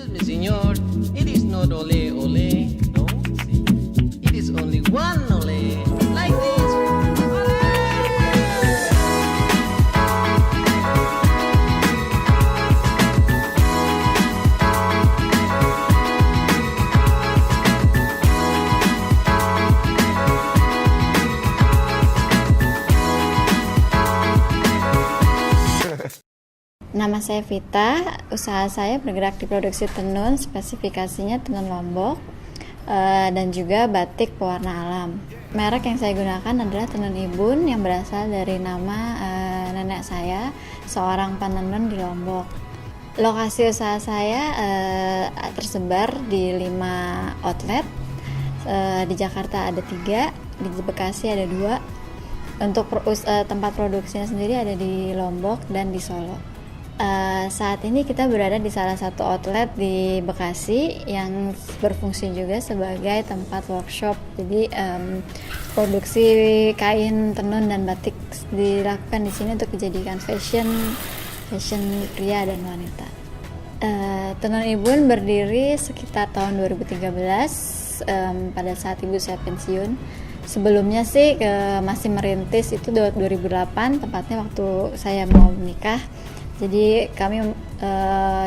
Excuse me, senor. It is not ole ole. No, see. It is only one ole. Like this. Nama saya Vita, usaha saya bergerak di produksi tenun, spesifikasinya tenun Lombok dan juga batik pewarna alam. Merek yang saya gunakan adalah tenun Ibun yang berasal dari nama nenek saya, seorang penenun di Lombok. Lokasi usaha saya tersebar di 5 outlet, di Jakarta ada 3, di Bekasi ada 2. Untuk tempat produksinya sendiri ada di Lombok dan di Solo. Saat ini kita berada di salah satu outlet di Bekasi yang berfungsi juga sebagai tempat workshop. Jadi produksi kain tenun dan batik dilakukan di sini untuk dijadikan fashion pria dan wanita. Tenun Ibun berdiri sekitar tahun 2013 pada saat ibu saya pensiun. Sebelumnya sih masih merintis itu 2008, tepatnya waktu saya mau menikah. Jadi kami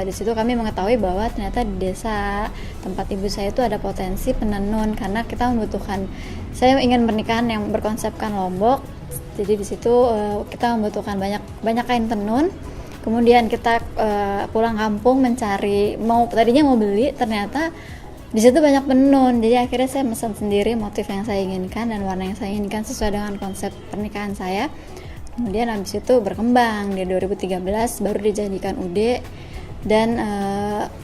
di situ kami mengetahui bahwa ternyata di desa tempat ibu saya itu ada potensi penenun, karena kita membutuhkan, saya ingin pernikahan yang berkonsepkan Lombok. Jadi di situ kita membutuhkan banyak kain tenun. Kemudian kita pulang kampung mencari, tadinya mau beli, ternyata di situ banyak penenun. Jadi akhirnya saya pesan sendiri motif yang saya inginkan dan warna yang saya inginkan sesuai dengan konsep pernikahan saya. Kemudian habis itu berkembang, di 2013 baru dijadikan UD dan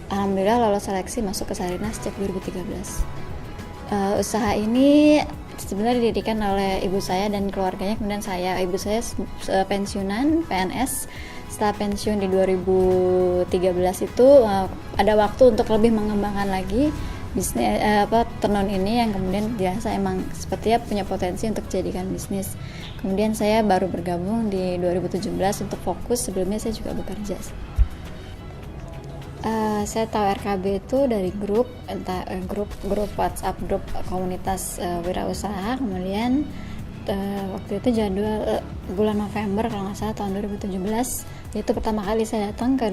alhamdulillah lolos seleksi masuk ke Sarinah sejak 2013. Usaha ini sebenarnya didirikan oleh ibu saya dan keluarganya, kemudian saya. Ibu saya pensiunan PNS. Setelah pensiun di 2013 itu ada waktu untuk lebih mengembangkan lagi bisnis tenun ini yang kemudian dirasa emang sepertinya punya potensi untuk dijadikan bisnis. Kemudian saya baru bergabung di 2017 untuk fokus, sebelumnya saya juga bekerja. Saya tahu RKB itu dari grup WhatsApp, grup komunitas wirausaha. Kemudian waktu itu jadwal bulan November kalau nggak salah tahun 2017, itu pertama kali saya datang ke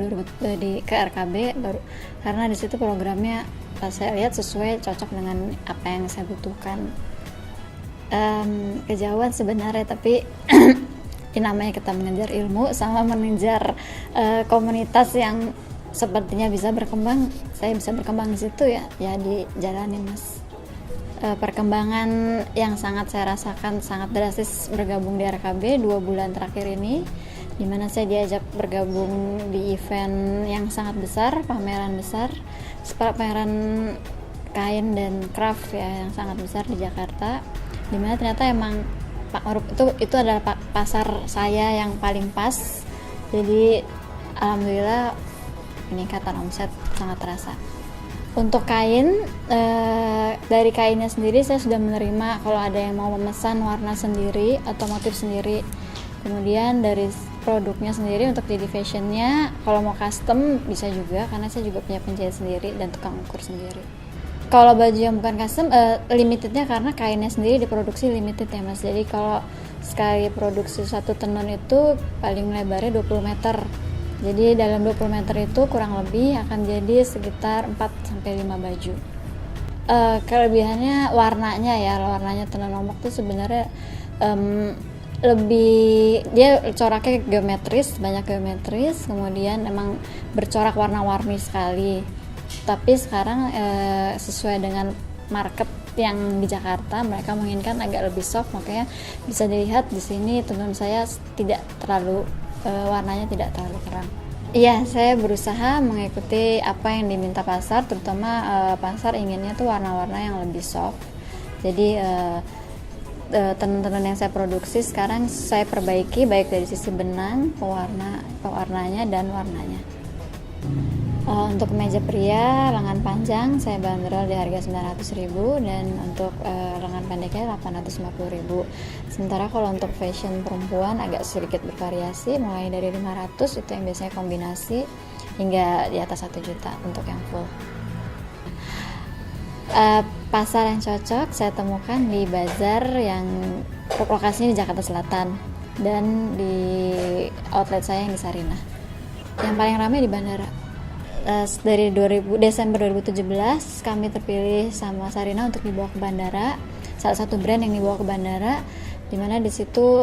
RKB baru, karena di situ programnya saya lihat sesuai, cocok dengan apa yang saya butuhkan. Kejauhan sebenarnya, tapi ini namanya kita mengejar ilmu sama mengejar komunitas yang sepertinya bisa berkembang. Saya bisa berkembang di situ ya dijalanin, Mas. Perkembangan yang sangat saya rasakan sangat drastis bergabung di RKB 2 bulan terakhir ini, di mana saya diajak bergabung di event yang sangat besar, pameran kain dan craft ya yang sangat besar di Jakarta, di mana ternyata emang itu adalah pasar saya yang paling pas. Jadi alhamdulillah peningkatan omset sangat terasa. Untuk kain, dari kainnya sendiri saya sudah menerima kalau ada yang mau memesan warna sendiri atau motif sendiri. Kemudian dari produknya sendiri untuk jadi fashionnya, kalau mau custom bisa juga, karena saya juga punya penjahit sendiri dan tukang ukur sendiri. Kalau baju yang bukan custom, limitednya karena kainnya sendiri diproduksi limited ya, Mas. Jadi kalau sekali produksi satu tenun itu paling lebarnya 20 meter. Jadi dalam 20 meter itu kurang lebih akan jadi sekitar 4-5 baju. Kelebihannya warnanya tenun Lombok itu sebenarnya lebih, dia coraknya banyak geometris, kemudian emang bercorak warna-warni sekali. Tapi sekarang sesuai dengan market yang di Jakarta, mereka menginginkan agak lebih soft, makanya bisa dilihat di sini tenun saya tidak terlalu warnanya tidak terlalu terang. Iya, saya berusaha mengikuti apa yang diminta pasar, terutama pasar inginnya tuh warna-warna yang lebih soft. Jadi tenun-tenun yang saya produksi sekarang saya perbaiki baik dari sisi benang, pewarnanya dan warnanya. Untuk kemeja pria lengan panjang saya bandrol di harga 900.000 dan untuk lengan pendeknya 850.000. Sementara kalau untuk fashion perempuan agak sedikit bervariasi, mulai dari 500 itu yang biasanya kombinasi, hingga di atas 1 juta untuk yang full. Pasar yang cocok saya temukan di bazar yang lokasinya di Jakarta Selatan dan di outlet saya yang di Sarinah. Yang paling ramai di bandara. Dari Desember 2017 kami terpilih sama Sarinah untuk dibawa ke bandara, salah satu brand yang dibawa ke bandara, dimana di situ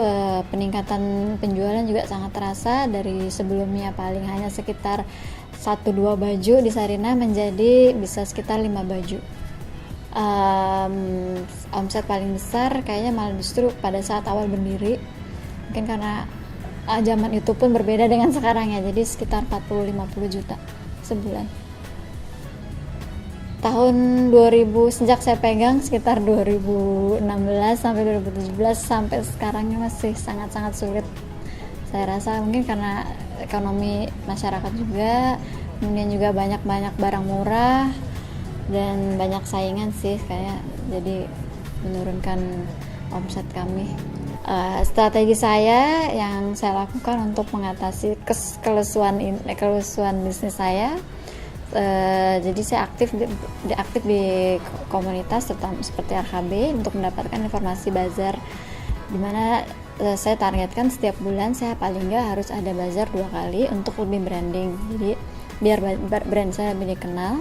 peningkatan penjualan juga sangat terasa. Dari sebelumnya paling hanya sekitar 1-2 baju di Sarinah menjadi bisa sekitar 5 baju. Omset paling besar kayaknya malah justru pada saat awal berdiri, mungkin karena zaman itu pun berbeda dengan sekarang ya, jadi sekitar 40-50 juta sebulan. Tahun 2000 sejak saya pegang sekitar 2016 sampai 2017 sampai sekarangnya masih sangat-sangat sulit. Saya rasa mungkin karena ekonomi masyarakat juga, kemudian juga banyak barang murah dan banyak saingan sih, kayak jadi menurunkan omset kami. Strategi saya yang saya lakukan untuk mengatasi kelusuan bisnis saya, jadi saya aktif di komunitas terutama seperti RKB untuk mendapatkan informasi bazar, dimana saya targetkan setiap bulan saya paling nggak harus ada bazar 2 kali untuk lebih branding, jadi biar brand saya lebih dikenal.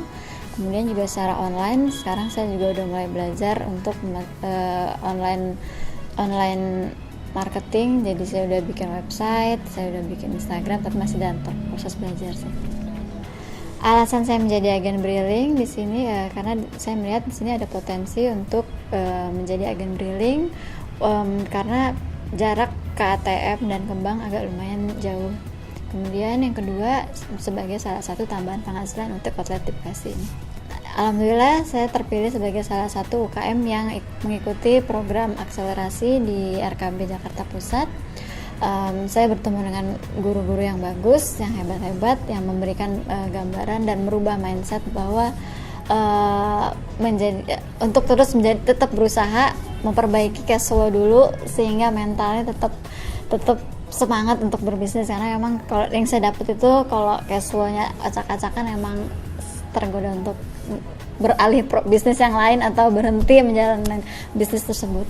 Kemudian juga secara online, sekarang saya juga udah mulai belajar untuk online marketing. Jadi saya udah bikin website, saya udah bikin Instagram, tapi masih dalam proses belajar sih. Alasan saya menjadi agen Briling di sini karena saya melihat di sini ada potensi untuk menjadi agen Briling, karena jarak ke ATM dan ke bank agak lumayan jauh. Kemudian yang kedua, sebagai salah satu tambahan penghasilan untuk outlet di Bekasi ini. Alhamdulillah saya terpilih sebagai salah satu UKM yang mengikuti program akselerasi di RKB Jakarta Pusat. Saya bertemu dengan guru-guru yang bagus, yang hebat-hebat, yang memberikan gambaran dan merubah mindset bahwa untuk tetap berusaha memperbaiki cash flow dulu sehingga mentalnya tetap semangat untuk berbisnis, karena memang kalau yang saya dapat itu kalau cash flow-nya acak-acakan emang tergoda untuk beralih bisnis yang lain atau berhenti menjalankan bisnis tersebut.